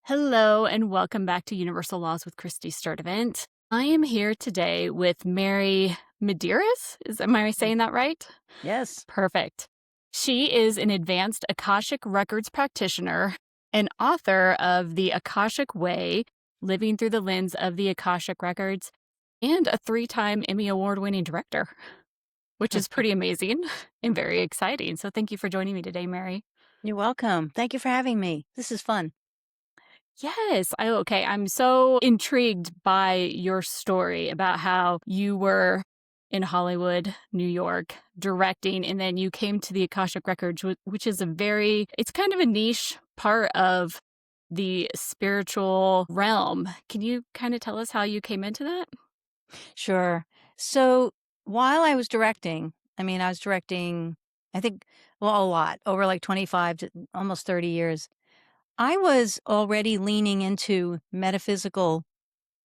Hello, and welcome back to Universal Laws with Kristy Sturdivant. I am here today with Mary Madieras. Am I Mm. saying that right? Yes. Perfect. She is an Advanced Akashic Records Practitioner, an author of The Akashic Way, Living Through the Lens of the Akashic Records, and a 3-time Emmy Award winning director, which is pretty amazing and very exciting. So thank you for joining me today, Mary. You're welcome. Thank you for having me. This is fun. Yes. Okay. I'm so intrigued by your story about how you were in Hollywood, New York, directing, and then you came to the Akashic Records, which is it's kind of a niche part of the spiritual realm. Can you kind of tell us how you came into that? Sure. So while I was directing, I was directing, I think, well, a lot over like 25 to almost 30 years. I was already leaning into metaphysical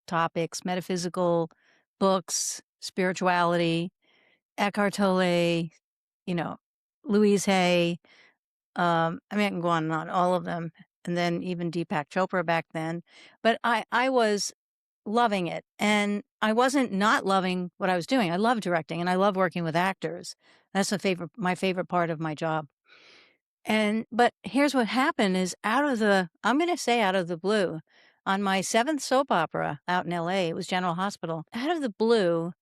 topics, metaphysical books, spirituality, Eckhart Tolle, you know, Louise Hay. I can go on and on, all of them, and then even Deepak Chopra back then. But I was loving it, and I wasn't not loving what I was doing. I love directing, and I love working with actors. That's my favorite part of my job. But here's what happened: is I'm going to say out of the blue, on my seventh soap opera out in L.A. It was General Hospital. Out of the blue,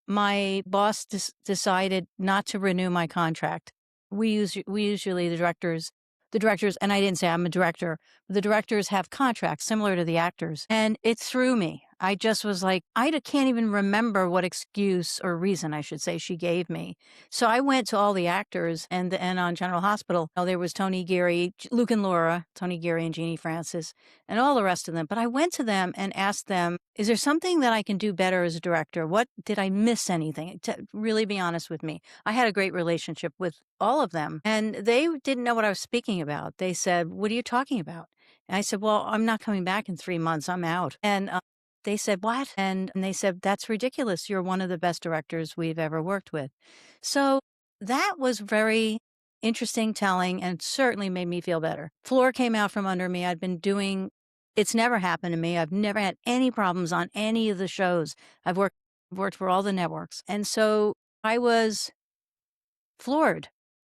my boss decided not to renew my contract. We usually the directors, and I didn't say I'm a director. The directors have contracts similar to the actors, and it threw me. I just was like, can't even remember what excuse or reason I should say she gave me. So I went to all the actors, and on General Hospital, there was Tony Geary, Luke and Laura, Tony Geary and Jeannie Francis, and all the rest of them. But I went to them and asked them, is there something that I can do better as a director? What did I miss anything? To really be honest with me, I had a great relationship with all of them, and they didn't know what I was speaking about. They said, "What are you talking about?" And I said, "Well, I'm not coming back in 3 months. I'm out." And they said, "What?" And they said, "That's ridiculous. You're one of the best directors we've ever worked with." So that was very interesting, telling, and certainly made me feel better. Floor came out from under me. It's never happened to me. I've never had any problems on any of the shows. I've worked for all the networks. And so I was floored.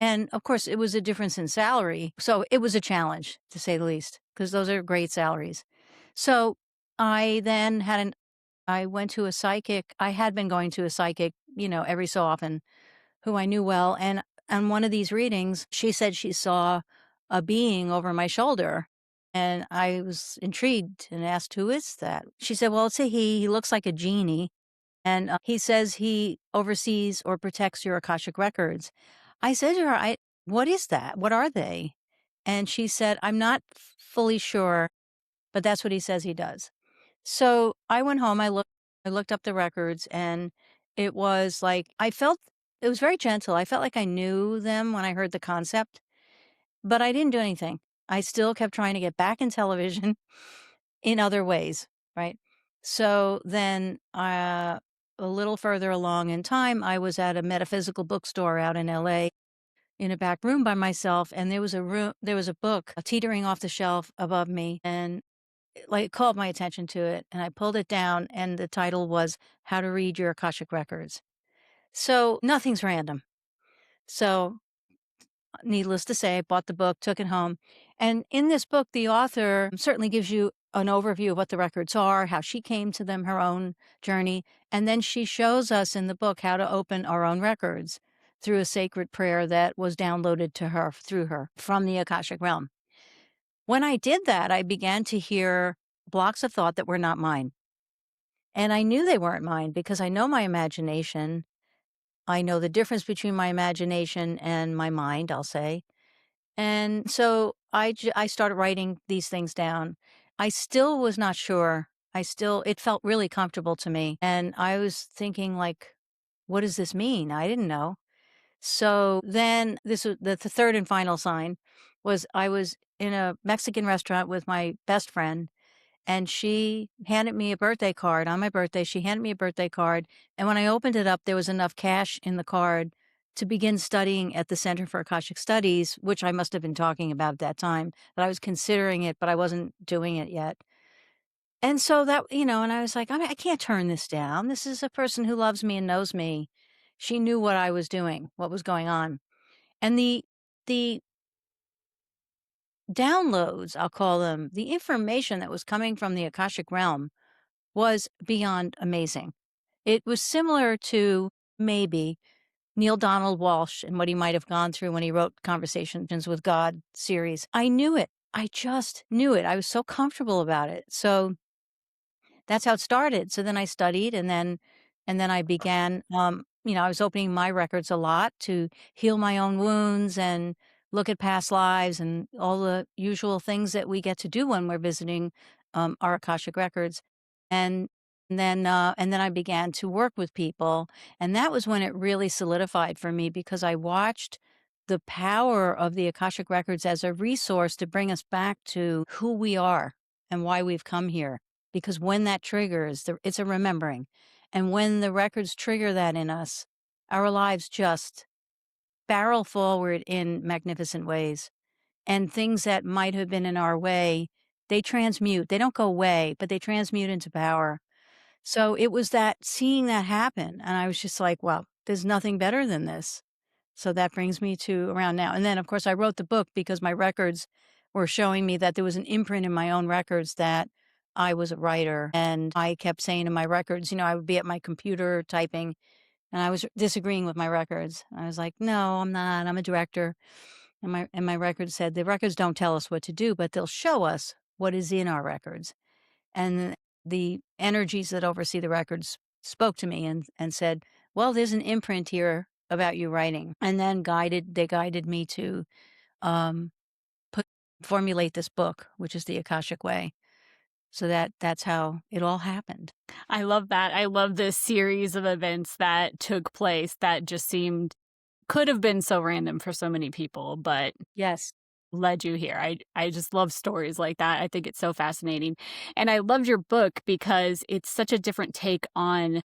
And of course, it was a difference in salary. So it was a challenge, to say the least, because those are great salaries. So I then I went to a psychic. I had been going to a psychic, every so often, who I knew well. And on one of these readings, she said she saw a being over my shoulder. And I was intrigued and asked, "Who is that?" She said, "Well, it's a he. He looks like a genie. And he says he oversees or protects your Akashic records." I said to her, "What is that? What are they?" And she said, "I'm not fully sure, but that's what he says he does." So I went home. I looked up the records, and it was like it was very gentle. I felt like I knew them when I heard the concept, but I didn't do anything. I still kept trying to get back in television in other ways, right? So then, a little further along in time, I was at a metaphysical bookstore out in LA in a back room by myself, and there was a book teetering off the shelf above me, and like it called my attention to it, and I pulled it down, and the title was How to Read Your Akashic Records. So nothing's random. So needless to say, I bought the book, took it home. And in this book, the author certainly gives you an overview of what the records are, how she came to them, her own journey. And then she shows us in the book how to open our own records through a sacred prayer that was downloaded to her through her from the Akashic realm. When I did that, I began to hear blocks of thought that were not mine. And I knew they weren't mine because I know my imagination. I know the difference between my imagination and my mind, I'll say. And so I started writing these things down. I still was not sure. It felt really comfortable to me. And I was thinking, like, what does this mean? I didn't know. So then this was the third and final sign was I was in a Mexican restaurant with my best friend, and she handed me a birthday card on my birthday. She handed me a birthday card. And when I opened it up, there was enough cash in the card to begin studying at the Center for Akashic Studies, which I must have been talking about at that time, that I was considering it, but I wasn't doing it yet. And so that, and I was like, I can't turn this down. This is a person who loves me and knows me. She knew what I was doing, what was going on. And the downloads, I'll call them, the information that was coming from the Akashic realm was beyond amazing. It was similar to maybe Neil Donald Walsh and what he might have gone through when he wrote Conversations with God series. I knew it. I just knew it. I was so comfortable about it. So that's how it started. So then I studied and then I began I was opening my records a lot to heal my own wounds and look at past lives and all the usual things that we get to do when we're visiting our Akashic records. And and then I began to work with people, and that was when it really solidified for me because I watched the power of the Akashic records as a resource to bring us back to who we are and why we've come here, because when that triggers, it's a remembering. And when the records trigger that in us, our lives just barrel forward in magnificent ways. And things that might have been in our way, they transmute. They don't go away, but they transmute into power. So it was that seeing that happen. And I was just like, well, there's nothing better than this. So that brings me to around now. And then, of course, I wrote the book because my records were showing me that there was an imprint in my own records that I was a writer. And I kept saying in my records, I would be at my computer typing and I was disagreeing with my records. I was like, no, I'm not. I'm a director. And my records said the records don't tell us what to do, but they'll show us what is in our records. And the energies that oversee the records spoke to me and said, well, there's an imprint here about you writing. And then they guided me to um, formulate this book, which is the Akashic Way. So that's how it all happened. I love that. I love this series of events that took place that just seemed could have been so random for so many people, but Yes. led you here. I just love stories like that. I think it's so fascinating. And I loved your book because it's such a different take on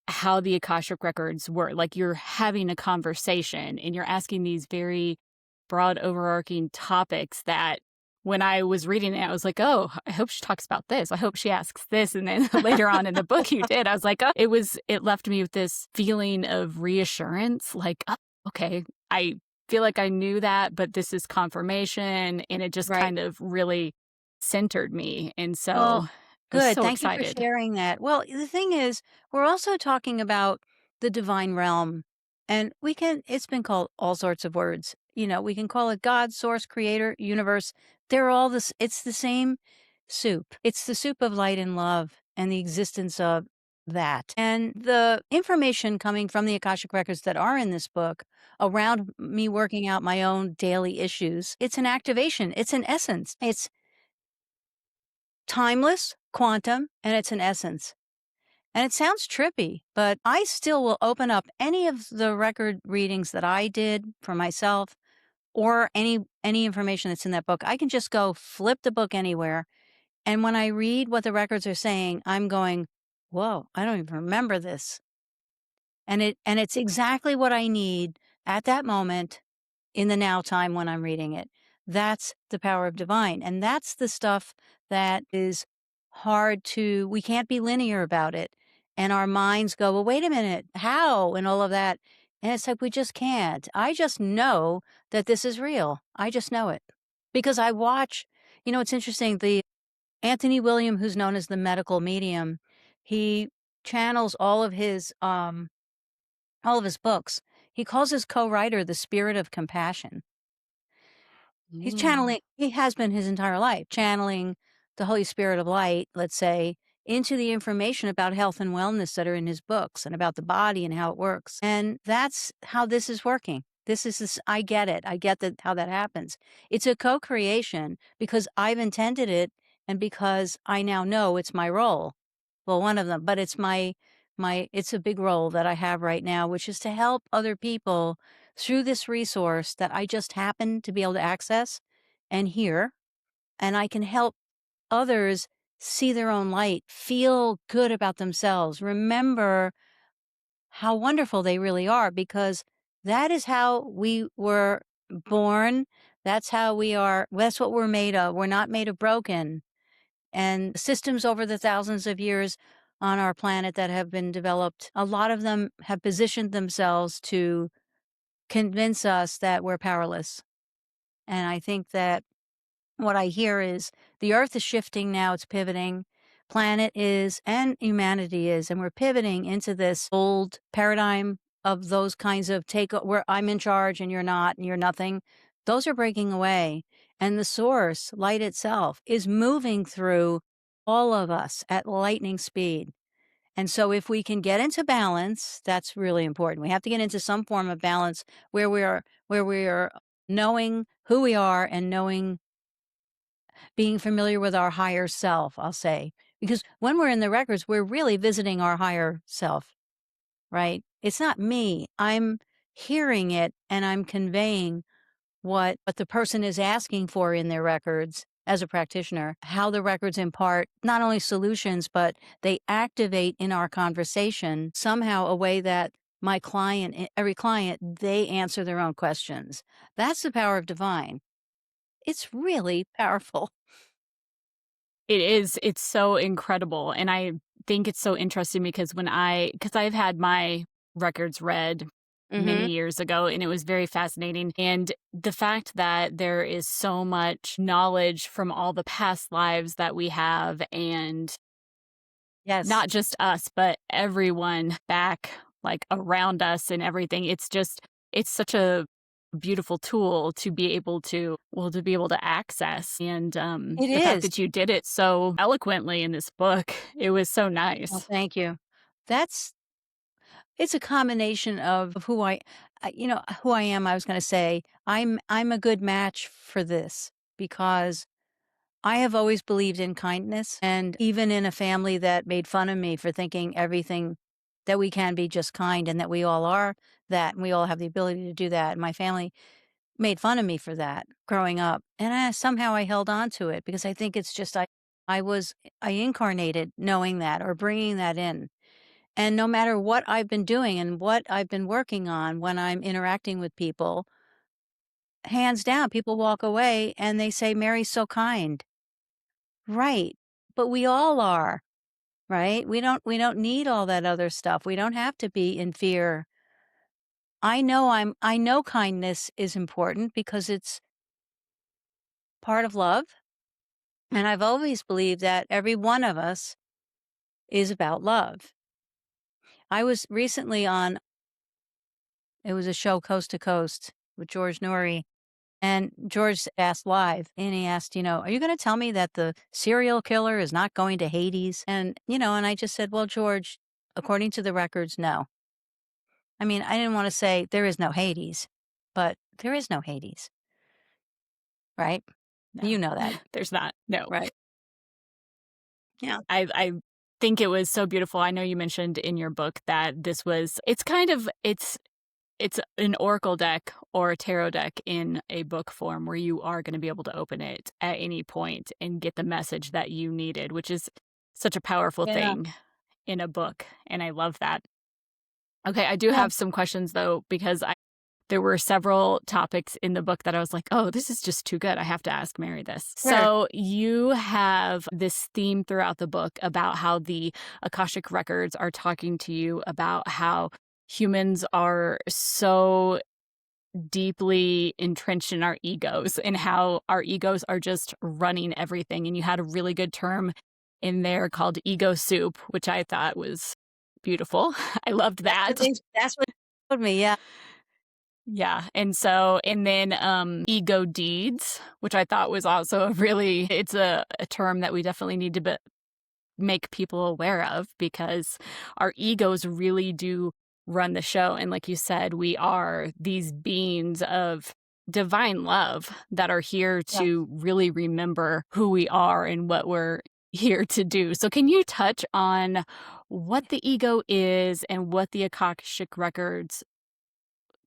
how the Akashic records work. Like you're having a conversation and you're asking these very broad overarching topics that when I was reading it, I was like, oh, I hope she talks about this. I hope she asks this. And then later on in the book you did, I was like, oh, it left me with this feeling of reassurance. Like, oh, okay, I feel like I knew that, but this is confirmation. And it just Right. kind of really centered me. And Well, so I was good. so Thank you for excited. sharing that. Well, the thing is, we're also talking about the divine realm, and it's been called all sorts of words. We can call it God, source, creator, universe. They're all this, it's the same soup. It's the soup of light and love and the existence of that. And the information coming from the Akashic records that are in this book around me working out my own daily issues, it's an activation, it's an essence. It's timeless, quantum, and it's an essence. And it sounds trippy, but I still will open up any of the record readings that I did for myself or any information that's in that book. I can just go flip the book anywhere. And when I read what the records are saying, I'm going, whoa, I don't even remember this. And it's exactly what I need at that moment in the now time when I'm reading it. That's the power of divine. And that's the stuff that is we can't be linear about it. And our minds go, well, wait a minute, how? And all of that. And it's like, we just can't. I just know that this is real. I just know it because I watch, it's interesting. The Anthony William, who's known as the medical medium, he channels all of his books. He calls his co-writer the spirit of compassion. Mm. He has been his entire life, channeling the Holy Spirit of light, let's say, into the information about health and wellness that are in his books and about the body and how it works. And that's how this is working. I get it. I get how that happens. It's a co-creation because I've intended it and because I now know it's my role. Well, one of them, but it's a big role that I have right now, which is to help other people through this resource that I just happen to be able to access and hear. And I can help others see their own light, feel good about themselves, remember how wonderful they really are because That is how we were born. That's how we are. That's what we're made of. We're not made of broken. And systems over the thousands of years on our planet that have been developed, a lot of them have positioned themselves to convince us that we're powerless. And I think that what I hear is the earth is shifting now, it's pivoting. Planet is, and humanity is, and we're pivoting into this old paradigm of those kinds of where I'm in charge and you're not, and you're nothing. Those are breaking away. And the source, light itself, is moving through all of us at lightning speed. And so if we can get into balance, that's really important. We have to get into some form of balance where we are knowing who we are and knowing being familiar with our higher self, I'll say. Because when we're in the records, we're really visiting our higher self, right? It's not me. I'm hearing it and I'm conveying what the person is asking for in their records as a practitioner, how the records impart not only solutions, but they activate in our conversation somehow a way that my client, every client, they answer their own questions. That's the power of divine. It's really powerful. It is, it's so incredible, and I think it's so interesting because because I've had my records read Hmm. many years ago, and it was very fascinating, and the fact that there is so much knowledge from all the past lives that we have, and Yes, not just us, but everyone back, like, around us and everything. It's such a beautiful tool to be able to to be able to access, and, it the fact is. that you did it so eloquently in this book, it was so Well, nice. thank you. That's it's a combination of who who I am. I was going to say I'm a good match for this because I have always believed in kindness, and even in a family that made fun of me for thinking everything that we can be just kind and that we all are that and we all have the ability to do that. And my family made fun of me for that growing up, and somehow I held on to it because I think it's just I incarnated knowing that or bringing that in. And no matter what I've been doing and what I've been working on when I'm interacting with people, hands down, people walk away and they say, "Mary's so kind." Right. But we all are, right? We don't need all that other stuff. We don't have to be in fear. I know kindness is important because it's part of love. And I've always believed that every one of us is about love. I was recently on it was a show Coast to Coast with George Norrie. And George asked live, and he asked, "Are you gonna tell me that the serial killer is not going to Hades?" And I just said, "Well, George, according to the records, no." I mean, I didn't wanna say there is no Hades, but there is no Hades, right? No, You know that, there's not, no. right? Yeah. I think it was so beautiful. I know you mentioned in your book that it's an oracle deck or a tarot deck in a book form where you are gonna be able to open it at any point and get the message that you needed, which is such a powerful Yeah. thing in a book, and I love that. Okay, I do Yeah. have some questions though, because there were several topics in the book that I was like, "Oh, this is just too good. I have to ask Mary this." Sure. So, you have this theme throughout the book about how the Akashic records are talking to you about how humans are so deeply entrenched in our egos and how our egos are just running everything. And you had a really good term in there called ego soup, which I thought was beautiful. I loved that. That's what told me, yeah. Yeah, and then, ego deeds, which I thought was also it's a term that we definitely need to make people aware of because our egos really do run the show, and like you said, we are these beings of divine love that are here Yeah. to really remember who we are and what we're here to do. So can you touch on what the ego is and what the Akashic records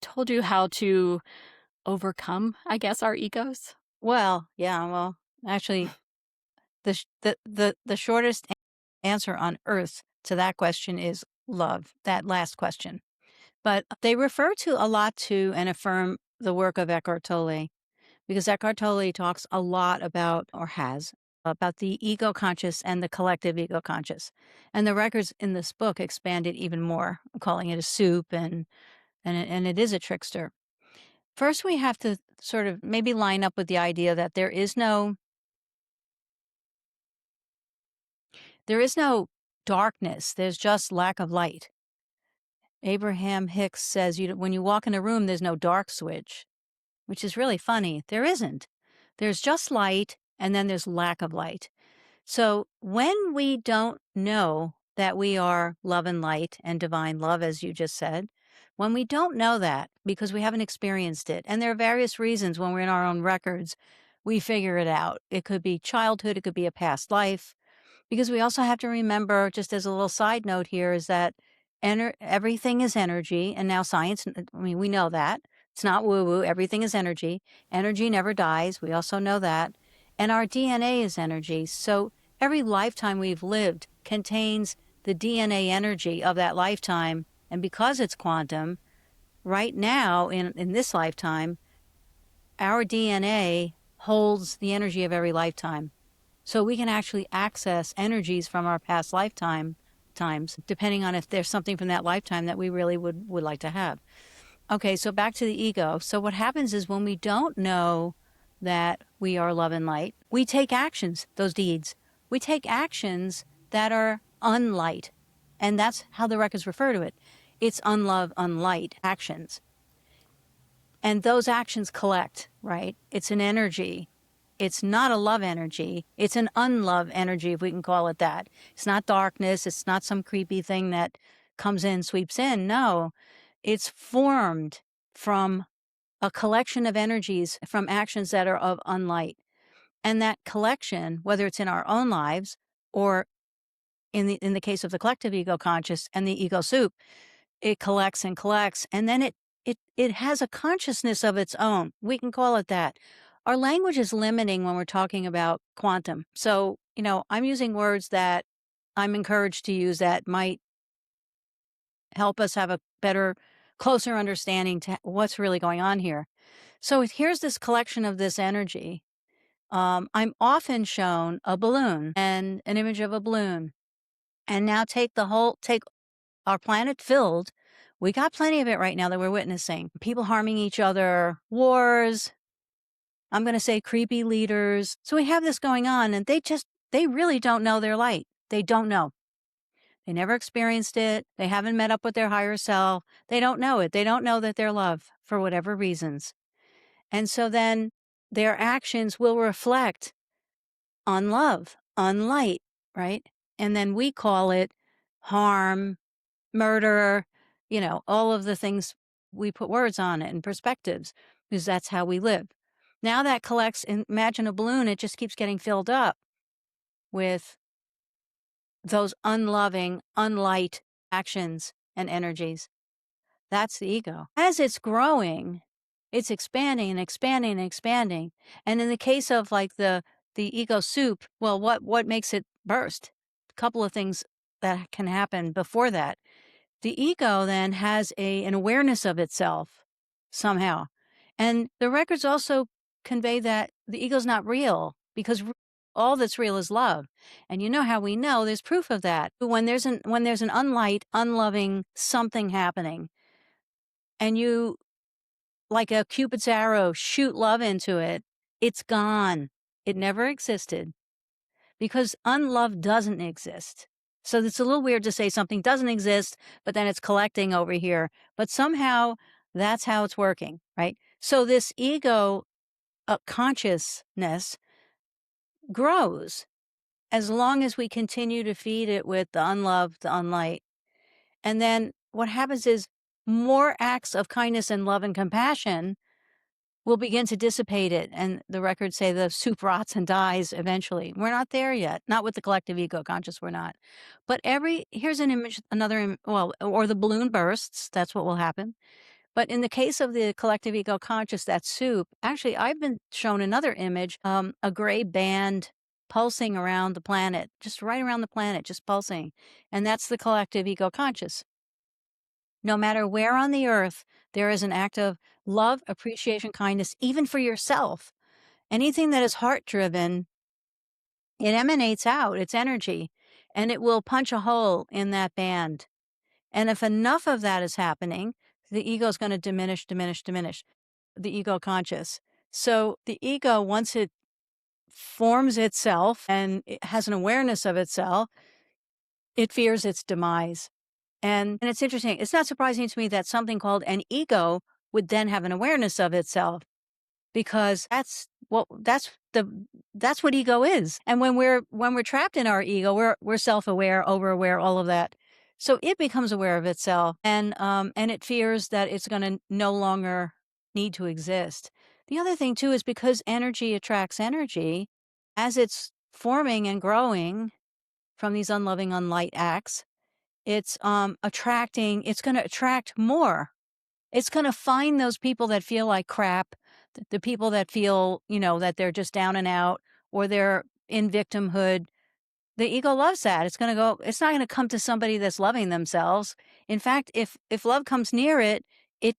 told you how to overcome, I guess, our egos? Well, yeah, well, actually, the shortest answer on earth to that question is love, that last question. But they refer to a lot to and affirm the work of Eckhart Tolle because Eckhart Tolle talks a lot about, or has, about the ego conscious and the collective ego conscious. And the records in this book expand it even more, calling it a soup and it is a trickster. First, we have to sort of maybe line up with the idea that there is no darkness. There's just lack of light. Abraham Hicks says when you walk in a room, there's no dark switch, which is really funny. There isn't. There's just light, and then there's lack of light. So when we don't know that we are love and light and divine love, as you just said, when we don't know that because we haven't experienced it, and there are various reasons when we're in our own records, we figure it out. It could be childhood, it could be a past life, because we also have to remember, just as a little side note here, is that everything is energy. And now science, I mean, we know that. It's not woo woo. Everything is energy. Energy never dies. We also know that. And our DNA is energy. So every lifetime we've lived contains the DNA energy of that lifetime. And because it's quantum, right now in this lifetime, our DNA holds the energy of every lifetime. So we can actually access energies from our past lifetime times, depending on if there's something from that lifetime that we really would like to have. Okay, so back to the ego. So what happens is when we don't know that we are love and light, we take actions, those deeds. We take actions that are unlight. And that's how the records refer to it. It's unlove, unlight actions. And those actions collect, right? It's an energy. It's not a love energy. It's an unlove energy, if we can call it that. It's not darkness. It's not some creepy thing that comes in, sweeps in. No, it's formed from a collection of energies from actions that are of unlight. And that collection, whether it's in our own lives or in the case of the collective ego conscious and the ego soup, it collects and collects, and then it has a consciousness of its own. We can call it that. Our language is limiting when we're talking about quantum. So, I'm using words that I'm encouraged to use that might help us have a better, closer understanding to what's really going on here. So here's this collection of this energy. I'm often shown a balloon and an image of a balloon. And now take our planet filled. We got plenty of it right now that we're witnessing. People harming each other, wars, I'm going to say creepy leaders. So we have this going on, and they really don't know their light. They don't know. They never experienced it. They haven't met up with their higher self. They don't know it. They don't know that they're love for whatever reasons. And so then their actions will reflect on love, on light, right? And then we call it harm, murder, all of the things we put words on it and perspectives because that's how we live. Now that collects, imagine a balloon, it just keeps getting filled up with those unloving, unlight actions and energies. That's the ego. As it's growing, it's expanding and expanding and expanding. And in the case of like the ego soup, well, what makes it burst? A couple of things that can happen before that. The ego then has an awareness of itself somehow. And the records also convey that the ego's not real because all that's real is love. And you know how we know there's proof of that. When there's an unlight, unloving something happening and you, like a Cupid's arrow, shoot love into it, it's gone. It never existed because unlove doesn't exist. So it's a little weird to say something doesn't exist, but then it's collecting over here. But somehow that's how it's working, right? So this ego consciousness grows as long as we continue to feed it with the unloved, the unlight. And then what happens is more acts of kindness and love and compassion will begin to dissipate it. And the records say the soup rots and dies eventually. We're not there yet. Not with the collective ego conscious, we're not. But here's an image, or the balloon bursts. That's what will happen. But in the case of the collective ego conscious, that soup, actually, I've been shown another image, a gray band pulsing around the planet, just right around the planet, just pulsing. And that's the collective ego conscious. No matter where on the earth, there is an act of love, appreciation, kindness, even for yourself. Anything that is heart driven, it emanates out, it's energy, and it will punch a hole in that band. And if enough of that is happening, the ego is going to diminish, diminish, diminish, the ego conscious. So the ego, once it forms itself and it has an awareness of itself, it fears its demise. And it's interesting. It's not surprising to me that something called an ego would then have an awareness of itself, because that's what ego is. And when we're trapped in our ego, we're self-aware, over-aware, all of that. So it becomes aware of itself, and it fears that it's going to no longer need to exist. The other thing too is because energy attracts energy, as it's forming and growing from these unloving, unlight acts, it's going to attract more. It's going to find those people that feel like crap, the people that feel, that they're just down and out, or they're in victimhood. The ego loves that. It's not going to come to somebody that's loving themselves. In fact, if love comes near it, it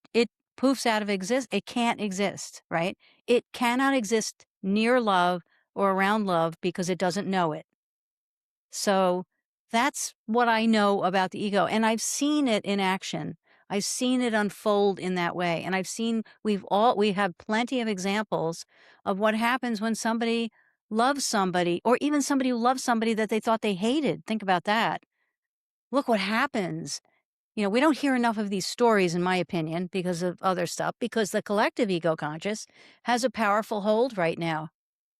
poofs out of exist. It can't exist, right? It cannot exist near love or around love because it doesn't know it. So that's what I know about the ego. And I've seen it in action. I've seen it unfold in that way. And we have plenty of examples of what happens when somebody loves somebody, or even somebody who loves somebody that they thought they hated. Think about that. Look what happens. We don't hear enough of these stories, in my opinion, because of other stuff, because the collective ego conscious has a powerful hold right now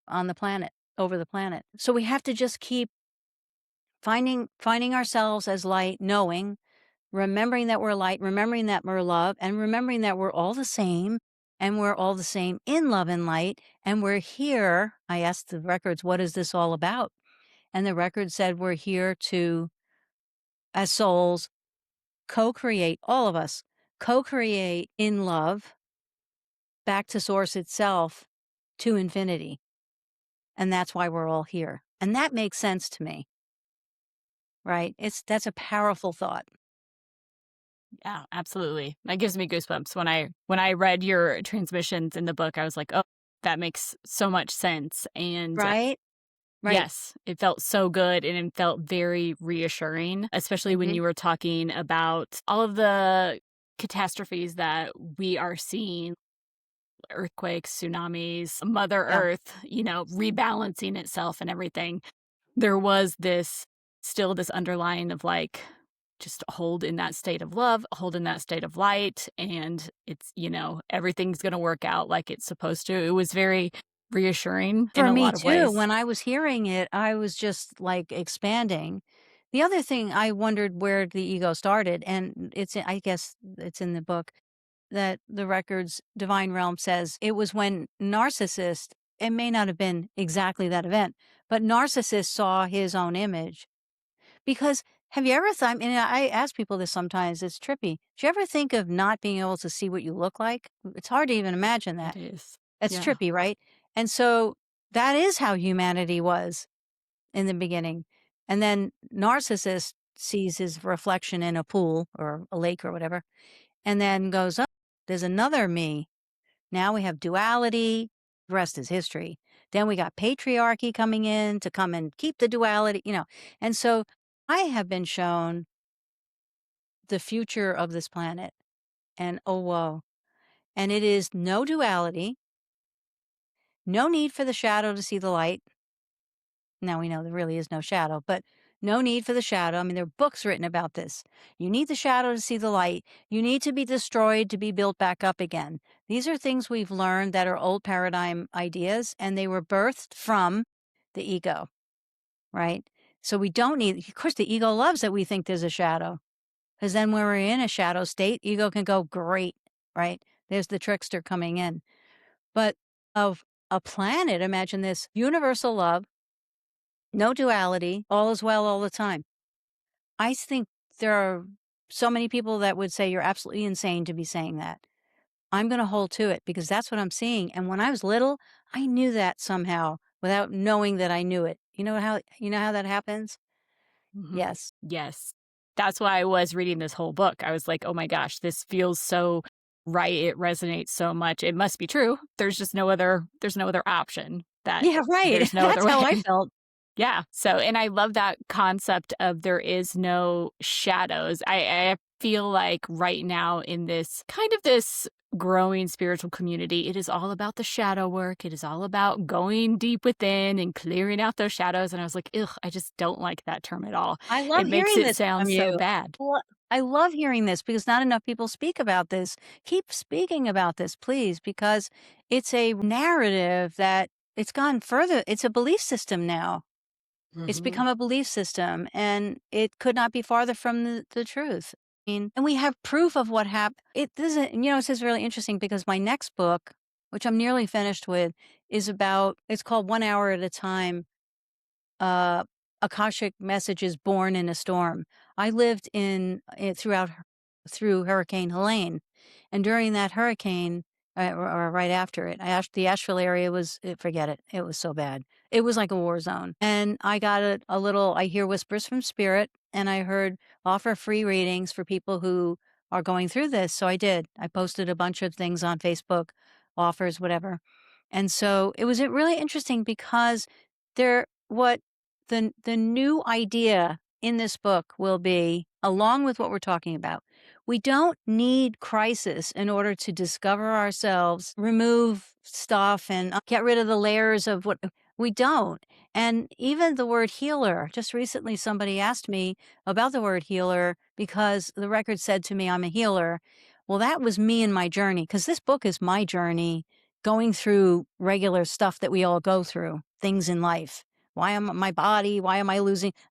on the planet, over the planet. So we have to just keep finding ourselves as light, knowing, remembering that we're light, remembering that we're love, and remembering that we're all the same, and we're all the same in love and light, and we're here. I asked the records, what is this all about? And the record said we're here to, as souls, co-create, all of us, co-create in love back to source itself, to infinity. And that's why we're all here. And that makes sense to me, right? That's a powerful thought. Yeah, absolutely. That gives me goosebumps. When I read your transmissions in the book, I was like, "Oh, that makes so much sense." And Right? Right. yes, it felt so good and it felt very reassuring, especially when Mhm. you were talking about all of the catastrophes that we are seeing, earthquakes, tsunamis, Mother Yeah. Earth, rebalancing itself and everything. There was this underlying of like, just hold in that state of love, hold in that state of light, and everything's going to work out like it's supposed to. It was very reassuring in For a me lot of too, ways. when I was hearing it, I was just, like, expanding. The other thing, I wondered where the ego started, and I guess it's in the book, that the records divine realm says it was when Narcissist, it may not have been exactly that event, but Narcissist saw his own image. Because have you ever thought, and I ask people this sometimes, it's trippy. Do you ever think of not being able to see what you look like? It's hard to even imagine It that. is. It's Yeah. trippy, right? And so that is how humanity was in the beginning. And then Narcissist sees his reflection in a pool or a lake or whatever, and then goes, oh, there's another me. Now we have duality. The rest is history. Then we got patriarchy coming in to come and keep the duality. And so I have been shown the future of this planet, and oh, whoa. And it is no duality, no need for the shadow to see the light. Now we know there really is no shadow, but no need for the shadow. I mean, there are books written about this. You need the shadow to see the light. You need to be destroyed to be built back up again. These are things we've learned that are old paradigm ideas, and they were birthed from the ego, right? So we don't need, of course, the ego loves that we think there's a shadow, because then when we're in a shadow state, ego can go, great, right? There's the trickster coming in. But of a planet, imagine this universal love, no duality, all is well all the time. I think there are so many people that would say you're absolutely insane to be saying that. I'm going to hold to it because that's what I'm seeing. And when I was little, I knew that somehow without knowing that I knew it. You know how that happens? Mhm. Yes. Yes. That's why I was reading this whole book. I was like, "Oh my gosh, this feels so right. It resonates so much. It must be true. There's no other option that Yeah, right. there's no other That's how way." I felt. Yeah. So, and I love that concept of there is no shadows. I feel like right now in this kind of this growing spiritual community, it is all about the shadow work. It is all about going deep within and clearing out those shadows. And I was like, ugh, I just don't like that term at all. I love It makes hearing it this sound from so you. bad. Well, I love hearing this because not enough people speak about this. Keep speaking about this, please, because it's a narrative that it's gone further. It's a belief system now. It's Mhm. become a belief system, and it could not be farther from the truth. I mean, and we have proof of what happened. It doesn't, this is really interesting because my next book, which I'm nearly finished with, it's called 1 Hour at a Time, uh, Akashic Messages Born in a Storm. I lived through Hurricane Helene, and during that hurricane, or right after it, the Asheville area forget it. It was so bad. It was like a war zone. And I got a little, I hear whispers from spirit, and I heard offer free readings for people who are going through this. So I did. I posted a bunch of things on Facebook, offers, whatever. And so it was really interesting because what the new idea in this book will be, along with what we're talking about, we don't need crisis in order to discover ourselves, remove stuff, and get rid of the layers of what we don't. And even the word healer, just recently somebody asked me about the word healer because the record said to me, I'm a healer. Well, that was me in my journey because this book is my journey going through regular stuff that we all go through, things in life. Why am my body? Why am I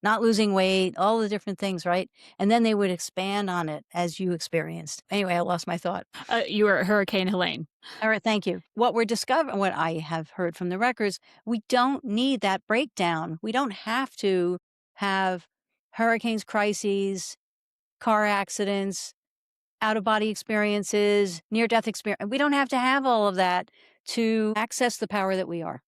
not losing weight? All the different things, right? And then they would expand on it as you experienced. Anyway, I lost my thought. You were at Hurricane Helene. All right, thank you. What I have heard from the records, we don't need that breakdown. We don't have to have hurricanes, crises, car accidents, out of body experiences, near death experience. We don't have to have all of that to access the power that we are.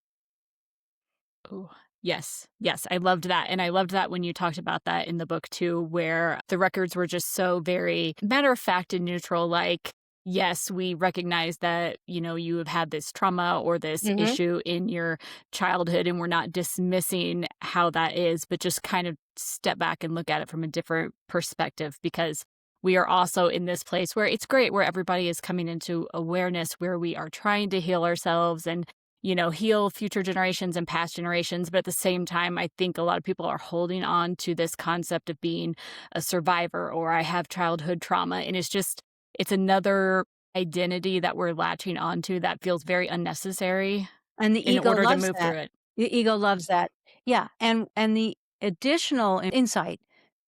Ooh, yes, yes, I loved that, and I loved that when you talked about that in the book too, where the records were just so very matter of fact and neutral, like, yes, we recognize that, you have had this trauma or this Hmm. issue in your childhood, and we're not dismissing how that is, but just kind of step back and look at it from a different perspective because we are also in this place where it's great, where everybody is coming into awareness, where we are trying to heal ourselves and heal future generations and past generations. But at the same time, I think a lot of people are holding on to this concept of being a survivor or I have childhood trauma. And it's another identity that we're latching onto that feels very unnecessary And the in ego order to loves move that. through it. The ego loves that. Yeah, and the additional insight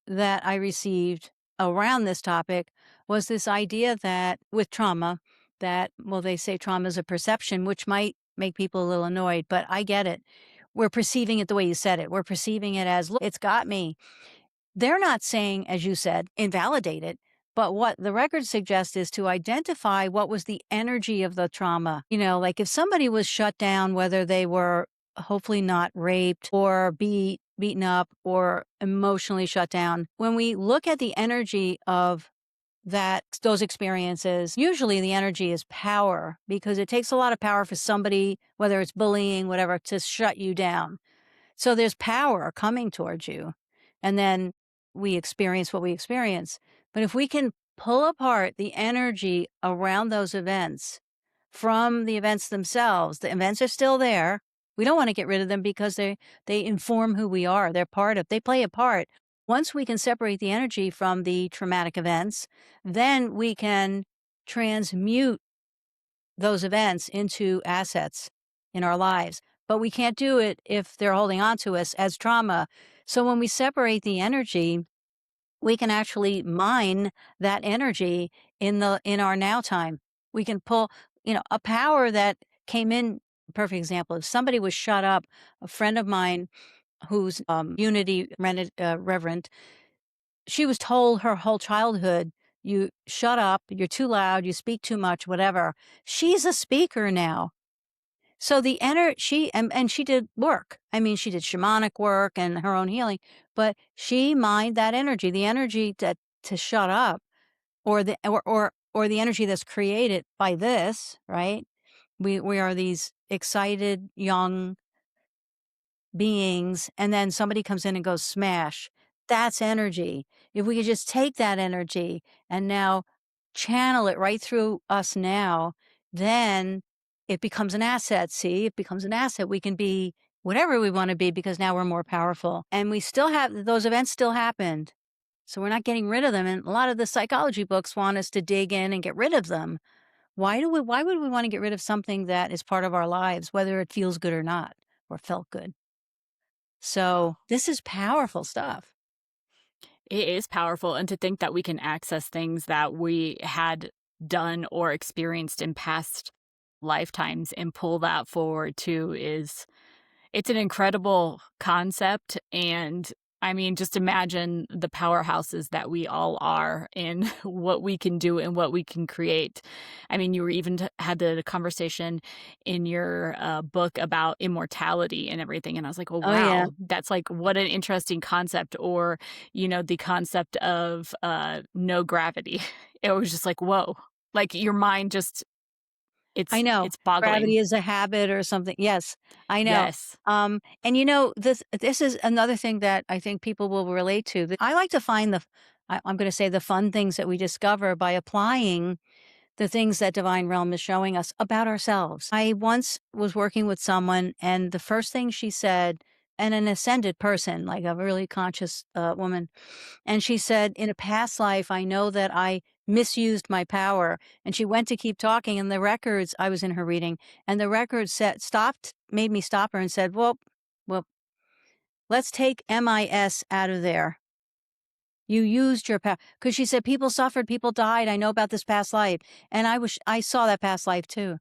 that I received around this topic was this idea that with trauma, they say trauma is a perception, which might make people a little annoyed, but I get it. We're perceiving it the way you said it. We're perceiving it as, "Look, it's got me." They're not saying, as you said, invalidate it. But what the records suggest is to identify what was the energy of the trauma. Like if somebody was shut down, whether they were hopefully not raped or beaten up or emotionally shut down, when we look at the energy of those experiences, usually the energy is power because it takes a lot of power for somebody, whether it's bullying, whatever, to shut you down. So there's power coming towards you. And then we experience what we experience. But if we can pull apart the energy around those events from the events themselves, the events are still there. We don't want to get rid of them because they inform who we are. They play a part. Once we can separate the energy from the traumatic events, then we can transmute those events into assets in our lives. But we can't do it if they're holding on to us as trauma. So when we separate the energy, we can actually mine that energy in our now time. We can pull, a power that came in. Perfect example. If somebody was shut up, a friend of mine who's Unity Reverend, she was told her whole childhood, you shut up, you're too loud, you speak too much, whatever. She's a speaker now. So the energy, and she did work. I mean, she did shamanic work and her own healing, but she mined that energy, the energy to shut up, or the energy that's created by this, right? We are these excited young beings, and then somebody comes in and goes smash. That's energy. If we could just take that energy and now channel it right through us now, then it becomes an asset. See, it becomes an asset. We can be whatever we want to be because now we're more powerful. And we still have those events still happened. So we're not getting rid of them. And a lot of the psychology books want us to dig in and get rid of them. Why would we want to get rid of something that is part of our lives, whether it feels good or not, or felt good? So this is powerful stuff. It is powerful, and to think that we can access things that we had done or experienced in past lifetimes and pull that forward too is it's an incredible concept, and I mean, just imagine the powerhouses that we all are and what we can do and what we can create. I mean, you were even had the conversation in your book about immortality and everything, and I was like, "Oh Oh, yeah. wow, that's like what an interesting concept." Or, the concept of no gravity. It was just like, "Whoa!" Like your mind just I know. it's boggling. Gravity is a habit or something. Yes, I know. Yes. And this is another thing that I think people will relate to. That I like to find I'm going to say the fun things that we discover by applying the things that divine realm is showing us about ourselves. I once was working with someone, and the first thing she said, and an ascended person, like a really conscious woman, and she said, "In a past life, I know that I misused my power." And she went to keep talking, and the records, I was in her reading, and the records made me stop her and said, well, let's take MIS out of there. You used your power. Because she said, people suffered, people died. I know about this past life. And I saw that past life too.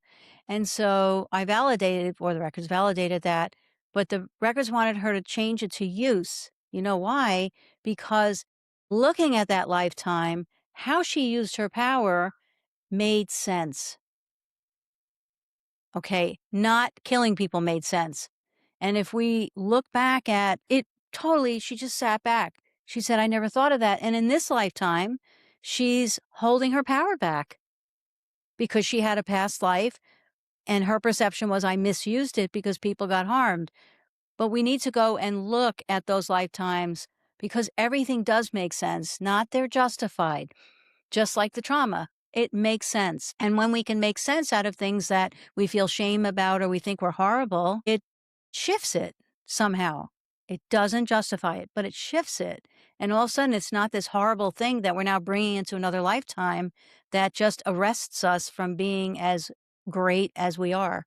And so I validated, or the records validated that, but the records wanted her to change it to use. You know why? Because looking at that lifetime, how she used her power made sense. Okay. Not killing people made sense. And if we look back at it, totally, she just sat back. She said, I never thought of that. And in this lifetime, she's holding her power back because she had a past life and her perception was, I misused it because people got harmed. But we need to go and look at those lifetimes because everything does make sense, not they're justified. Just like the trauma, it makes sense. And when we can make sense out of things that we feel shame about or we think were horrible, it shifts it somehow. It doesn't justify it, but it shifts it. And all of a sudden, it's not this horrible thing that we're now bringing into another lifetime that just arrests us from being as great as we are.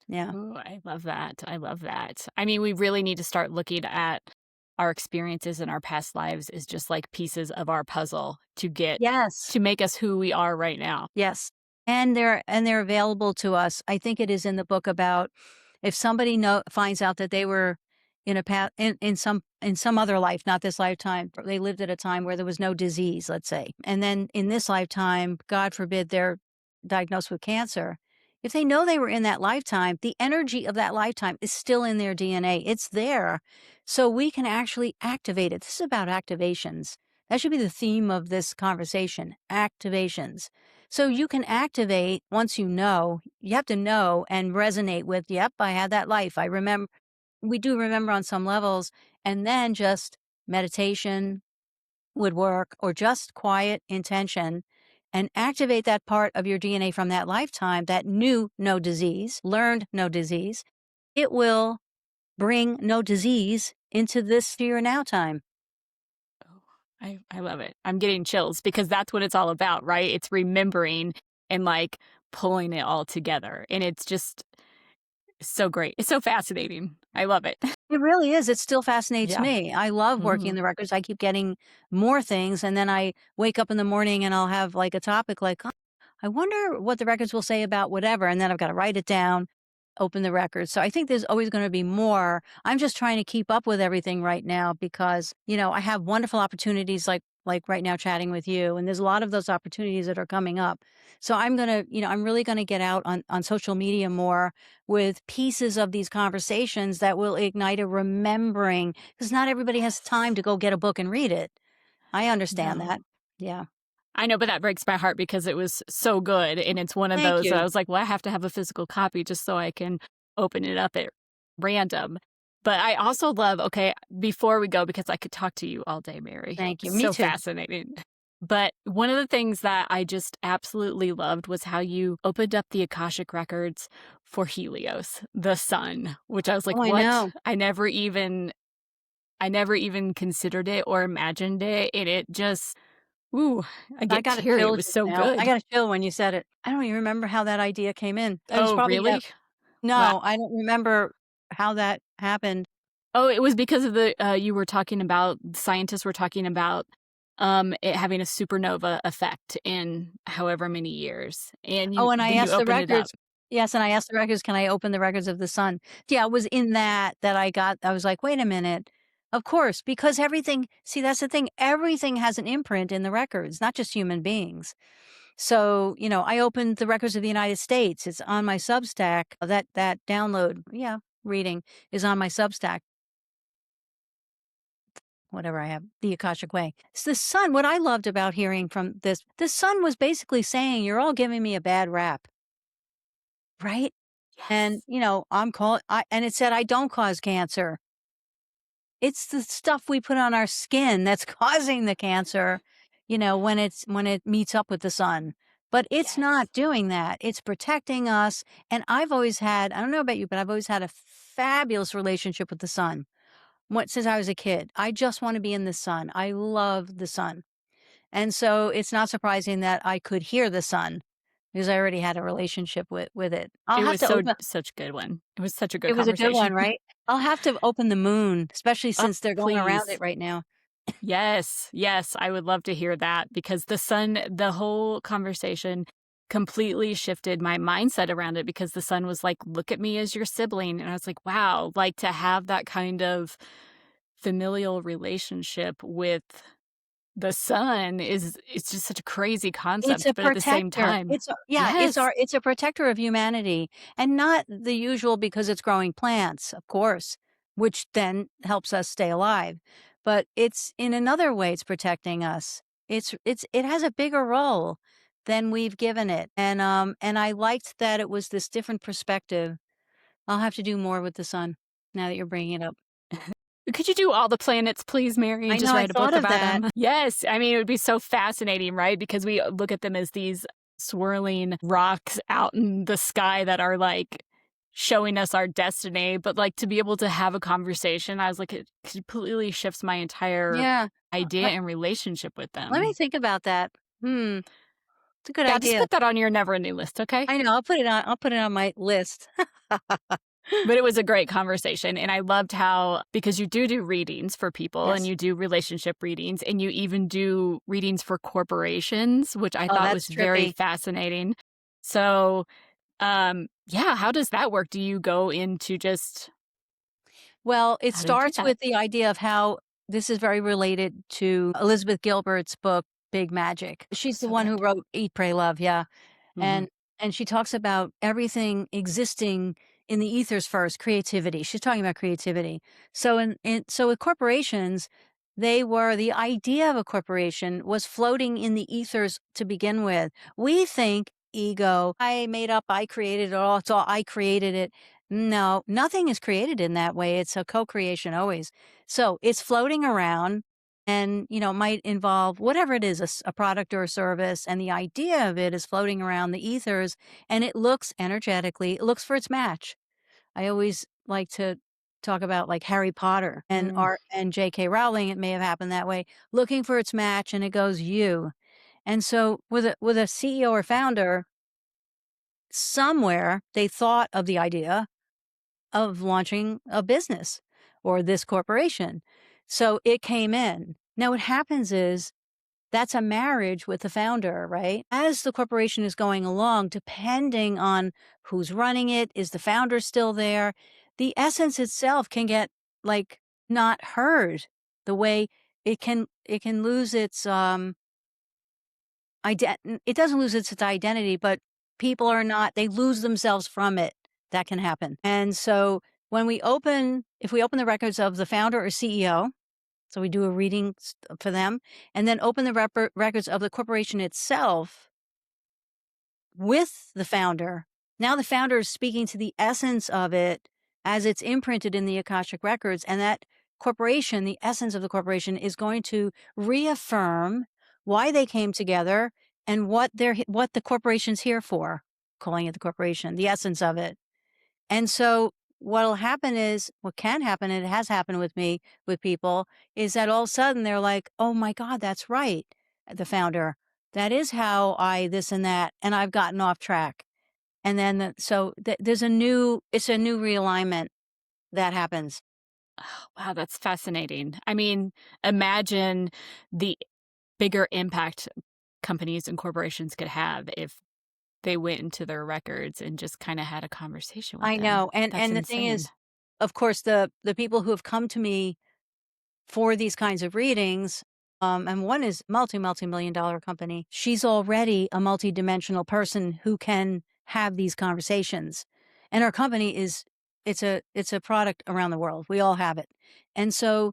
Yeah. Ooh, I love that. I love that. I mean, we really need to start looking at our experiences in our past lives as just like pieces of our puzzle Yes. to make us who we are right now. Yes. And they're available to us. I think it is in the book about if somebody finds out that they were in a past in some other life, not this lifetime, they lived at a time where there was no disease, let's say. And then in this lifetime, God forbid they're diagnosed with cancer. If they know they were in that lifetime, the energy of that lifetime is still in their DNA. It's there. So we can actually activate it. This is about activations. That should be the theme of this conversation, activations. So you can activate once you have to know and resonate with, yep, I had that life. I remember, we do remember on some levels, and then just meditation would work or just quiet intention and activate that part of your DNA from that lifetime that knew no disease, learned no disease. It will bring no disease into this here and now time. Oh, I love it. I'm getting chills because that's what it's all about, right? It's remembering and like pulling it all together. And it's just so great. It's so fascinating. I love it. It really is. It still fascinates Yeah. me. I love working Mhm. in the records. I keep getting more things, and then I wake up in the morning and I'll have like a topic like, "Oh, I wonder what the records will say about whatever." And then I've got to write it down, open the records. So I think there's always going to be more. I'm just trying to keep up with everything right now because, I have wonderful opportunities like like right now chatting with you, and there's a lot of those opportunities that are coming up. So I'm gonna, I'm really gonna get out on social media more with pieces of these conversations that will ignite a remembering, because not everybody has time Yes. to go get a book and read it. I understand No. that. Yeah. I know, but that breaks my heart because it was so good, and it's one of Thank those that I you. was like, "Well, I have to have a physical copy just so I can open it up at random." But I also love okay, before we go, because I could talk to you all day, Mary. Thank you. Me So too. fascinating. But one of the things that I just absolutely loved was how you opened up the Akashic Records for Helios, the sun, which I was Oh, like, I "What?" know. I never even considered it or imagined it, and it just ooh, I I get got a teary, it chill was just so now. I good. got a chill when you said it. I don't even remember how that idea came in. It was Oh, probably really? Wow. no, I don't remember how that happened. Oh, it was because of you were talking about scientists were talking about, it having a supernova effect in however many years, and Oh, and I then you asked the opened it up. records. Yes, and I asked the records, "Can I open the records of the sun?" Yeah, it was in that I was like, "Wait a minute." Of course, because everything see, that's the thing, everything has an imprint in the records, not just human beings. So, I opened the records of the United States. It's on my Substack. That download, yeah, reading is on my Substack, whatever I have, the Akashic Way. It's the sun. What I loved about hearing from this, the sun was basically saying, "You're all giving me a bad rap." Right? And, Yes. and it said, "I don't cause cancer." It's the stuff we put on our skin that's causing the cancer, when it meets up with the sun. But it's Yes. not doing that. It's protecting us. And I don't know about you, but I've always had a fabulous relationship with the sun. Since I was a kid, I just want to be in the sun. I love the sun. And so it's not surprising that I could hear the sun because I already had a relationship with it. I'll It have was to open. such a good one. It was such a good It was a good conversation. one, right? I'll have to open the moon, especially Oh, since they're going around it please. right now. Yes, yes, I would love to hear that because the whole conversation completely shifted my mindset around it because the son was like, "Look at me as your sibling." And I was like, "Wow, like to have that kind of familial relationship with the son is it's just such a crazy It's a concept, but at the same protector. time It's yes, a protector of humanity, and not the usual because it's growing plants, of course, which then helps us stay alive. But it's in another way it's protecting us. It has a bigger role than we've given it. And I liked that it was this different perspective. I'll have to do more with the sun now that you're bringing it up. could you do all the planets, please, Mary, and I know just I write a thought book of about that. them? Yes, I mean, it would be so fascinating, right? Because we look at them as these swirling rocks out in the sky that are, like, showing us our destiny, but, like, to be able to have a conversation, I was like, it completely shifts my entire Yeah. idea Let and relationship with let me them. think about that. Hmm, it's a good Yeah, just idea. put that on your never-ending list, okay? I know, I'll put it on my list. But it was a great conversation, and I loved how because you do readings for people, and Yes. you do relationship readings, and you even do readings for corporations, which I Oh, thought was that's very trippy. fascinating. So, yeah, how does that work? Do you go into just Well, it how do you do starts that? with the idea of how this is very related to Elizabeth Gilbert's book, Big Magic. She's the So one who good. wrote Eat, Pray, Love, yeah. Mhm. And and she talks about everything existing in the ethers first, creativity. She's talking about creativity. So with corporations, the idea of a corporation was floating in the ethers to begin with. We think ego, I made up, I created it all, it's all I created it. No, nothing is created in that way. It's a co-creation always. So it's floating around and, might involve whatever it is, a product or a service. And the idea of it is floating around the ethers and it looks energetically, it looks for its match. I always like to talk about like Harry Potter and Mm. art and J.K. Rowling. It may have happened that way, looking for its match and it goes you. And so with a CEO or founder, somewhere they thought of the idea of launching a business or this corporation. So it came in. Now, what happens is that's a marriage with the founder, right? As the corporation is going along, depending on who's running it, is the founder still there? The essence itself can get like not heard the way it can lose its, it doesn't lose its identity, but people are not they lose themselves from it. That can happen. And so if we open the records of the founder or CEO, so we do a reading for them, and then open the records of the corporation itself with the founder. Now the founder is speaking to the essence of it as it's imprinted in the Akashic records, and that corporation, the essence of the corporation, is going to reaffirm why they came together and what the corporation's here for, calling it the corporation, the essence of it. And so what can happen, and it has happened with me, with people, is that all of a sudden they're like, oh my God, that's right. The founder, that is how I this and that, and I've gotten off track. And then, it's a new realignment that happens. Wow, that's fascinating. I mean, imagine the bigger impact companies and corporations could have if they went into their records and just kinda had a conversation with I them. know. And, That's and the thing insane. is, of course, the people who have come to me for these kinds of readings. And one is multi-million dollar company. She's already a multi-dimensional person who can have these conversations. And her company it's a product around the world. We all have it. And so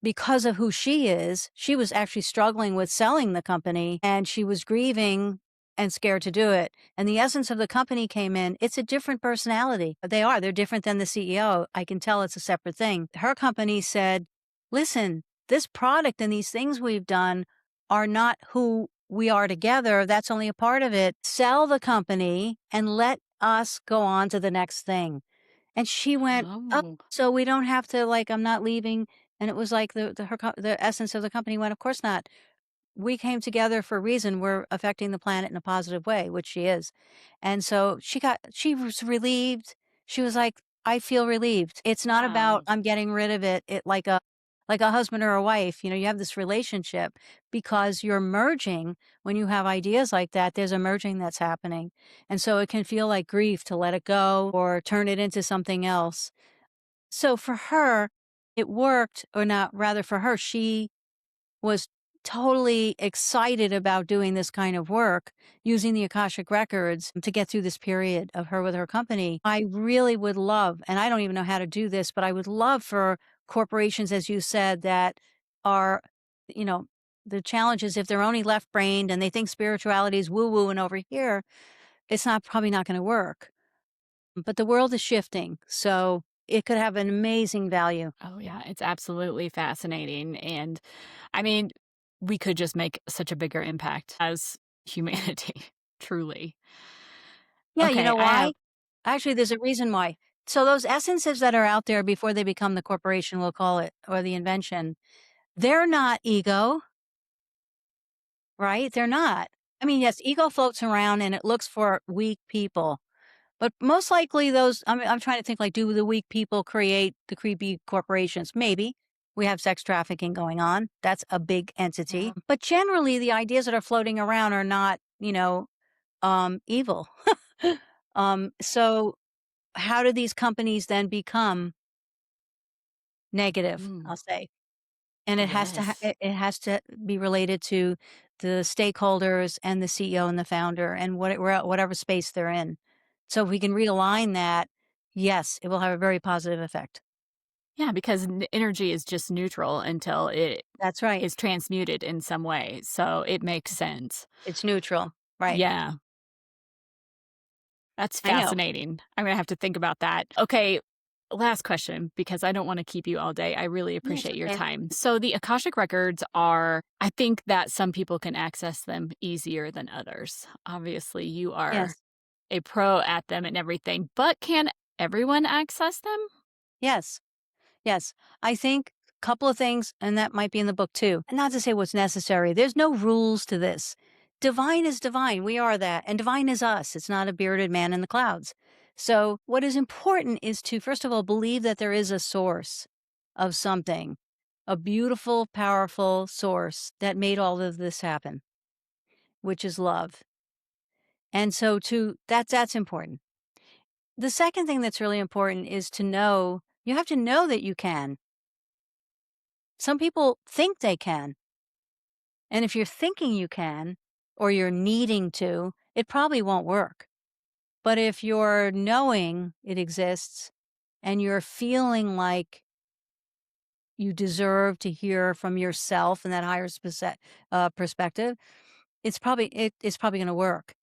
because of who she is, she was actually struggling with selling the company and she was grieving and scared to do it. And the essence of the company came in. It's a different personality. They're different than the CEO. I can tell it's a separate thing. Her company said, listen, this product and these things we've done are not who we are together. That's only a part of it. Sell the company and let us go on to the next thing. And she went, "Oh, Oh. so we don't have to, like, I'm not leaving." And it was like the essence of the company went, "Of course not. We came together for a reason. We're affecting the planet in a positive way," which she is. And so she was relieved. She was like, "I feel relieved. It's not about Wow. I'm getting rid of it." Like a husband or a wife, you have this relationship because you're merging. When you have ideas like that, there's a merging that's happening. And so it can feel like grief to let it go or turn it into something else. So for her, it worked, or not, rather for her, she was totally excited about doing this kind of work using the Akashic records to get through this period of her with her company. I really would love, and I don't even know how to do this, but I would love for corporations, as you said, that are, you know, the challenge is if they're only left brained and they think spirituality is woo woo and over here, it's not probably not going to work. But the world is shifting. So it could have an amazing value. Oh, yeah, it's absolutely fascinating, and, I mean, we could just make such a bigger impact as humanity, truly. Yeah, you Okay, know I have why? Actually, there's a reason why. So those essences that are out there before they become the corporation, we'll call it, or the invention, they're not ego, right? They're not. I mean, yes, ego floats around and it looks for weak people, but most likely I'm trying to think, like, do the weak people create the creepy corporations? Maybe. We have sex trafficking going on. That's a big entity. But generally, the ideas that are floating around are not, evil. So how do these companies then become negative, Mm, I'll say? And yes. it has to be related to the stakeholders and the CEO and the founder and whatever space they're in. So if we can realign that, yes, it will have a very positive effect. Yeah, because energy is just neutral until it That's right. is transmuted in some way, so it makes sense. It's neutral. Right. Yeah, that's I know. fascinating. I'm gonna have to think about that. Okay, last question, because I don't wanna keep you all day. I really No, it's appreciate your okay. time. So the Akashic Records are I think that some people can access them easier than others. Obviously, you are Yes. a pro at them and everything, but can everyone access them? Yes. Yes. I think a couple of things, and that might be in the book too. And not to say what's necessary. There's no rules to this. Divine is divine. We are that. And divine is us. It's not a bearded man in the clouds. So, what is important is to, first of all, believe that there is a source of something, a beautiful, powerful source that made all of this happen, which is love. And so, that's important. The second thing that's really important is to know you have to know that you can. Some people think they can. And if you're thinking you can, or you're needing to, it probably won't work. But if you're knowing it exists and you're feeling like you deserve to hear from yourself in that higher perspective, it's probably going to work.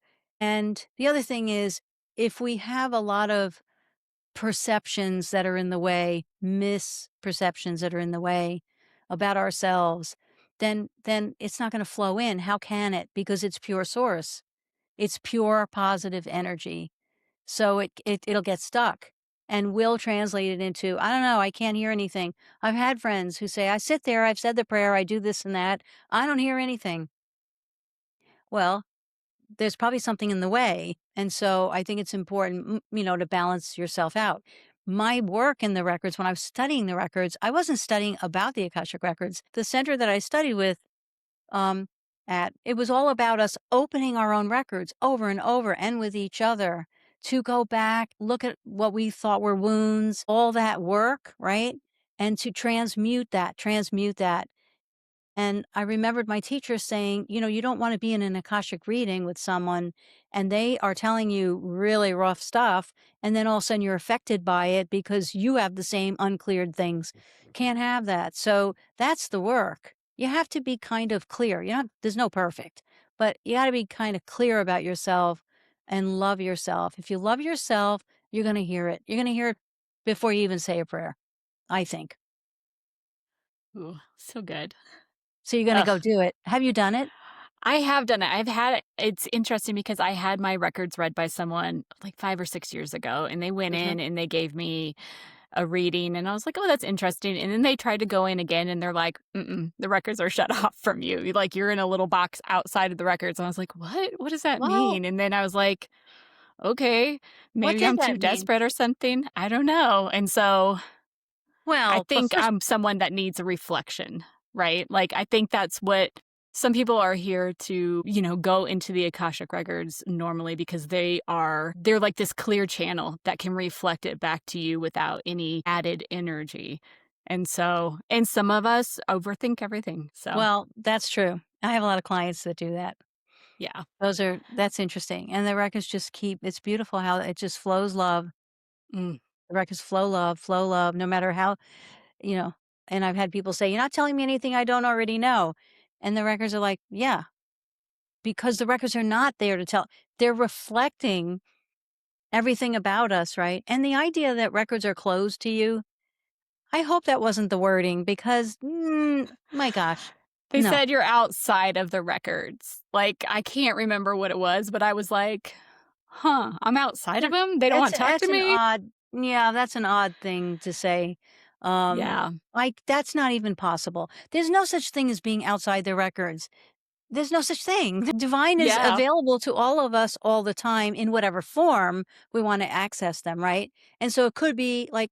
And the other thing is, if we have a lot of perceptions that are in the way, misperceptions that are in the way about ourselves, then it's not going to flow in. How can it? Because it's pure source. It's pure positive energy. So it'll get stuck, and we'll translate it into, I don't know, I can't hear anything. I've had friends who say, I sit there, I've said the prayer, I do this and that, I don't hear anything. Well, there's probably something in the way. And so I think it's important, to balance yourself out. My work in the records, when I was studying the records, I wasn't studying about the Akashic Records. The center that I studied with, um, it was all about us opening our own records over and over and with each other to go back, look at what we thought were wounds, all that work, right? And to transmute that. And I remembered my teacher saying, you don't want to be in an Akashic reading with someone and they are telling you really rough stuff. And then all of a sudden you're affected by it because you have the same uncleared things. Can't have that. So that's the work. You have to be kind of clear. There's no perfect, but you got to be kind of clear about yourself and love yourself. If you love yourself, you're going to hear it. You're going to hear it before you even say a prayer, I think. Ooh, so good. So you're going to Ugh. go do it. Have you done it? I have done it. I've had it. It's interesting because I had my records read by someone like 5 or 6 years ago, and they went Mhm. in and they gave me a reading, and I was like, "Oh, that's interesting." And then they tried to go in again, and they're like, "Mm-mm, the records are shut off from you. Like, you're in a little box outside of the records." And I was like, "What? What does that Well, mean?" And then I was like, "Okay, what maybe did I'm too that mean? desperate or something. I don't know." And so I Well, think I'm someone that needs a reflection, right? Like, I think that's what some people are here to, go into the Akashic records normally because they're like this clear channel that can reflect it back to you without any added energy. And some of us overthink everything. So, that's true. I have a lot of clients that do that. yeah. That's interesting. And the records just it's beautiful how it just flows love. Mm. The records flow love, no matter how, you know, and I've had people say, you're not telling me anything I don't already know. And the records are like, yeah, because the records are not there to tell, they're reflecting everything about us, right? And the idea that records are closed to you, I hope that wasn't the wording because, my gosh, They no. said you're outside of the records. Like, I can't remember what it was, but I was like, huh, I'm outside of That them? They don't want to talk to that's an me? odd yeah, that's an odd thing to say. Um, Yeah. like, that's not even possible. There's no such thing as being outside the records. There's no such thing. The divine is Yeah. available to all of us all the time in whatever form we wanna access them, right? And so it could be like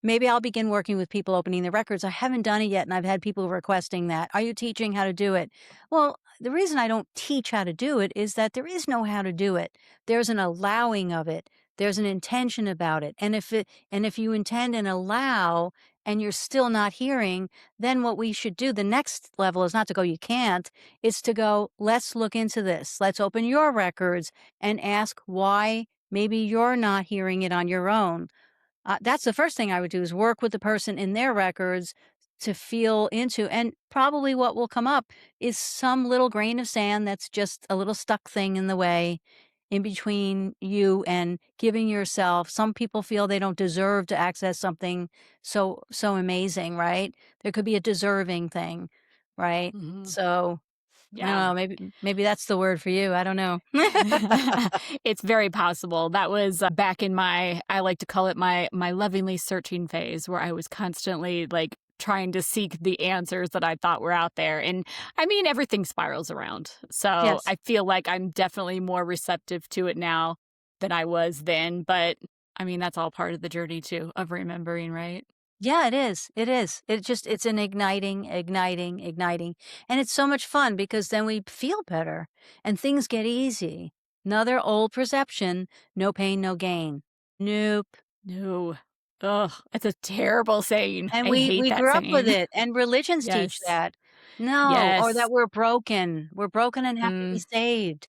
maybe I'll begin working with people opening their records. I haven't done it yet, and I've had people requesting that. Are you teaching how to do it? Well, the reason I don't teach how to do it is that there is no how to do it. There's an allowing of it. There's an intention about it. And if you intend and allow and you're still not hearing, then what we should do, the next level is not to go, you can't. It's to go, let's look into this. Let's open your records and ask why maybe you're not hearing it on your own. That's the first thing I would do is work with the person in their records to feel into, and probably what will come up is some little grain of sand that's just a little stuck thing in the way in between you and giving yourself. Some people feel they don't deserve to access something so amazing, right? There could be a deserving thing, right? Mhm. So I don't Yeah. know, maybe that's the word for you. I don't know. It's very possible. That was, back in I like to call it my lovingly searching phase where I was constantly, like, trying to seek the answers that I thought were out there, and, I mean, everything spirals around. So, Yes. I feel like I'm definitely more receptive to it now than I was then, but, I mean, that's all part of the journey too, of remembering, right? Yeah, it is. It is. It's an igniting. And it's so much fun because then we feel better and things get easy. Another old perception, no pain, no gain. Nope. No. Ugh, it's a terrible saying. And I hate we that grew up with saying. it, and religions teach Yes. that. No, or Yes. that we're broken. We're broken and have to be Mm, saved.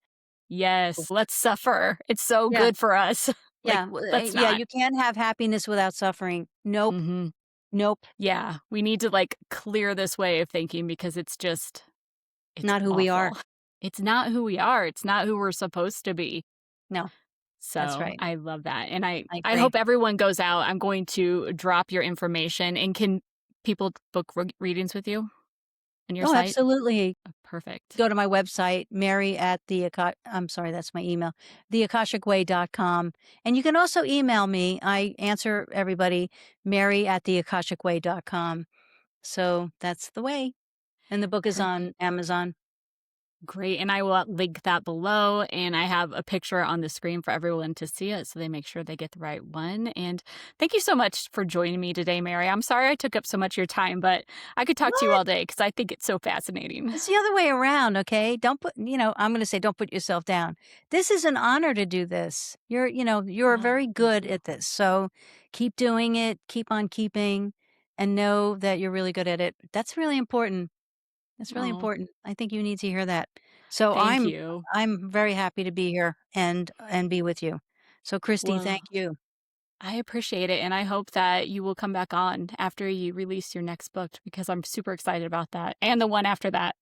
yes. Let's suffer. It's so Yeah, good for us. Like, yeah, let's yeah, not. you can't have happiness without suffering. Nope, Mhm. nope, Yeah. We need to, like, clear this way of thinking because it's not who we are. awful. It's not who we are. It's not who we're supposed to be. No, that's So, right. I love that, and I I agree. hope everyone goes out. I'm going to drop your information, and can people book readings with you on your Oh, site? absolutely. Oh, perfect. Go to my website, Mary at the Aka I'm sorry, that's my email, theakashicway.com, and you can also email me. I answer everybody, Mary at theakashicway.com. So that's the way, and the book is on Perfect. Amazon. Great, and I will link that below, and I have a picture on the screen for everyone to see it so they make sure they get the right one, and thank you so much for joining me today, Mary. I'm sorry I took up so much of your time, but I could talk to you What? all day because I think it's so fascinating. It's the other way around, okay? Don't put I'm gonna say don't put yourself down. This is an honor to do this. You're Oh, very thank good you. at this. So keep doing it, keep on keeping, and know that you're really good at it. That's really important. That's really Oh, important. I think you need to hear that. So thank I'm you. I'm very happy to be here and be with you. So Christy, thank Well, you. I appreciate it, and I hope that you will come back on after you release your next book because I'm super excited about that and the one after that.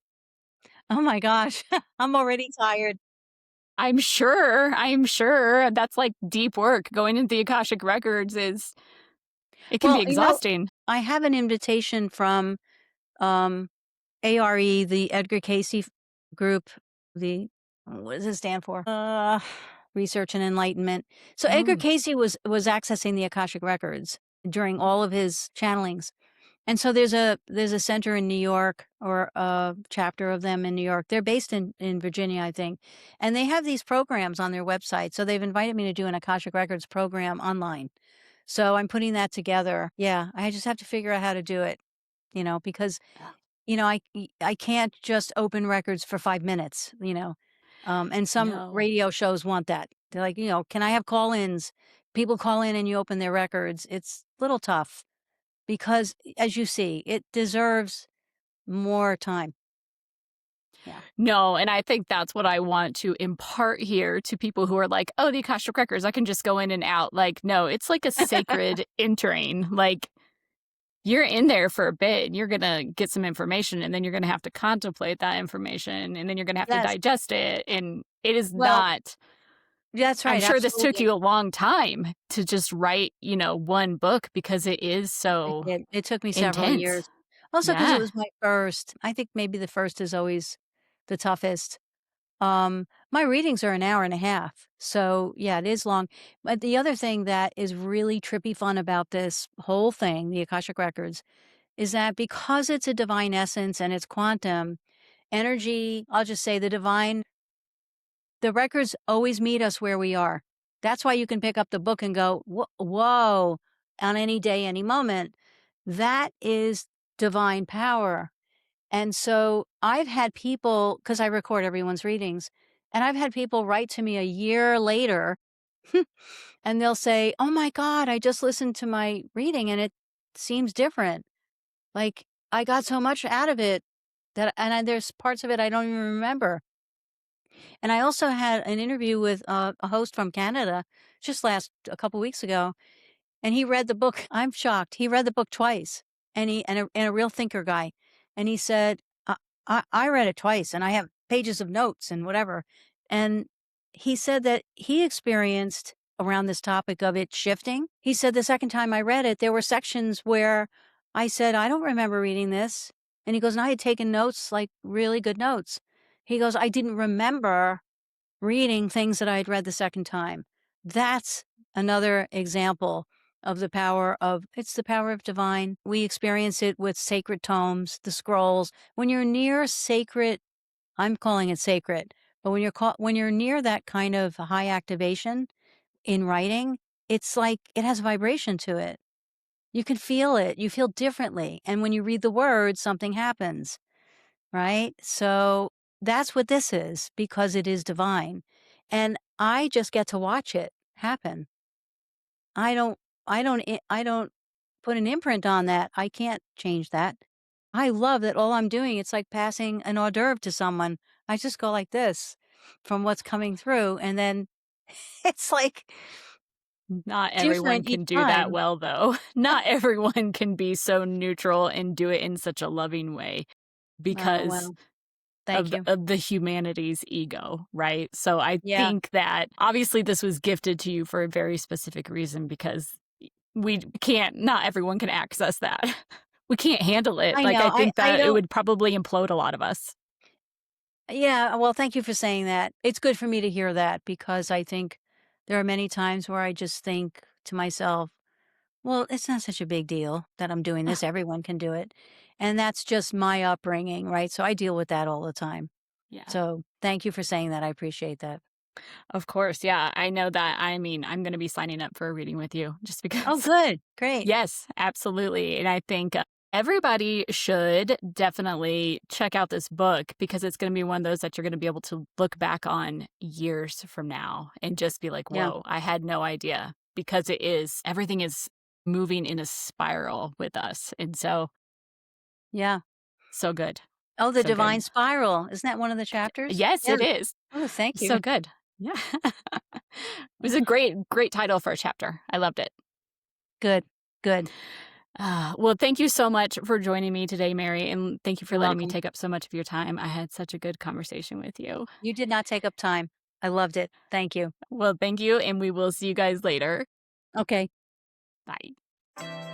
Oh my gosh. I'm already tired. I'm sure that's like deep work. Going into the Akashic Records is it can be Well, exhausting. I have an invitation from um ARE, the Edgar Casey group, the what does it stand for? Research and Enlightenment. So Edgar Oh, Casey was accessing the Akashic Records during all of his channelings. And so there's a center in New York, or a chapter of them in New York. They're based in Virginia, I think. And they have these programs on their website. So they've invited me to do an Akashic Records program online. So I'm putting that together. Yeah, I just have to figure out how to do it, because I can't just open records for 5 minutes, and some no. radio shows want that. They're like, "Can I have call-ins?" People call in and you open their records. It's a little tough because, as you see, it deserves more time. Yeah. No, and I think that's what I want to impart here to people who are like, "Oh, the Akashic Records, I can just go in and out." Like, no, it's like a sacred entering. Like, you're in there for a bit, you're gonna get some information, and then you're gonna have to contemplate that information, and then you're gonna have to Yes. digest it, and it is Well, not. that's I'm right, sure this took absolutely. you a long time to just write, one book because it is It so did. It took me several intense. years. Also, because it Yeah. was my first. I think maybe the first is always the toughest. My readings are an hour and a half. So, yeah, it is long. But the other thing that is really trippy fun about this whole thing, the Akashic Records, is that because it's a divine essence and it's quantum energy, I'll just say the records always meet us where we are. That's why you can pick up the book and go, whoa, on any day, any moment. That is divine power. And so I've had people, because I record everyone's readings, and I've had people write to me a year later and they'll say, "Oh my God, I just listened to my reading and it seems different. Like I got so much out of it there's parts of it I don't even remember." And I also had an interview with a host from Canada just last a couple weeks ago, and he read the book. I'm shocked. He read the book twice, and a real thinker guy, and he said, I read it twice, and I have pages of notes and whatever." And he said that he experienced around this topic of it shifting. He said the second time I read it, there were sections where I said, "I don't remember reading this," and he goes, "And I had taken notes, like really good notes." He goes, "I didn't remember reading things that I'd read the second time." That's another example of it's the power of divine. We experience it with sacred tomes, the scrolls. When you're near sacred, I'm calling it sacred, but when you're near that kind of high activation in writing, it's like it has vibration to it. You can feel it. You feel differently. And when you read the words, something happens. Right? So that's what this is because it is divine. And I just get to watch it happen. I don't I don't put an imprint on that. I can't change that. I love that all I'm doing, it's like passing an hors d'oeuvre to someone. I just go like this from what's coming through, and then it's like Not everyone different each can do that time. well, though. Not everyone can be so neutral and do it in such a loving way Oh, because well, thank you. of the humanity's ego, right? So I Yeah, think that obviously this was gifted to you for a very specific reason because we can't not everyone can access that. We can't handle it. I Like, know. I think I that it don't would probably implode a lot of us. Yeah, well, thank you for saying that. It's good for me to hear that because I think there are many times where I just think to myself, well, it's not such a big deal that I'm doing this. Everyone can do it. And that's just my upbringing, right? So I deal with that all the time. Yeah. So thank you for saying that. I appreciate that. Of course, yeah, I know that. I mean, I'm gonna be signing up for a reading with you just Oh, because. good. Great. Yes, absolutely, and I think everybody should definitely check out this book because it's gonna be one of those that you're gonna be able to look back on years from now and just be like, Yeah. "Whoa, I had no idea," because it is everything is moving in a spiral with us, and so, Yeah. so good. Oh, the So good. divine spiral. Isn't that one of the chapters? Yes, Yeah. it is. Oh, thank So you. good. Yeah. It was a great, great title for a chapter. I loved it. Good. Good. Well, thank you so much for joining me today, Mary, and thank you for You're letting me welcome. take up so much of your time. I had such a good conversation with you. You did not take up time. I loved it. Thank you. Well, thank you, and we will see you guys later. Okay. Bye.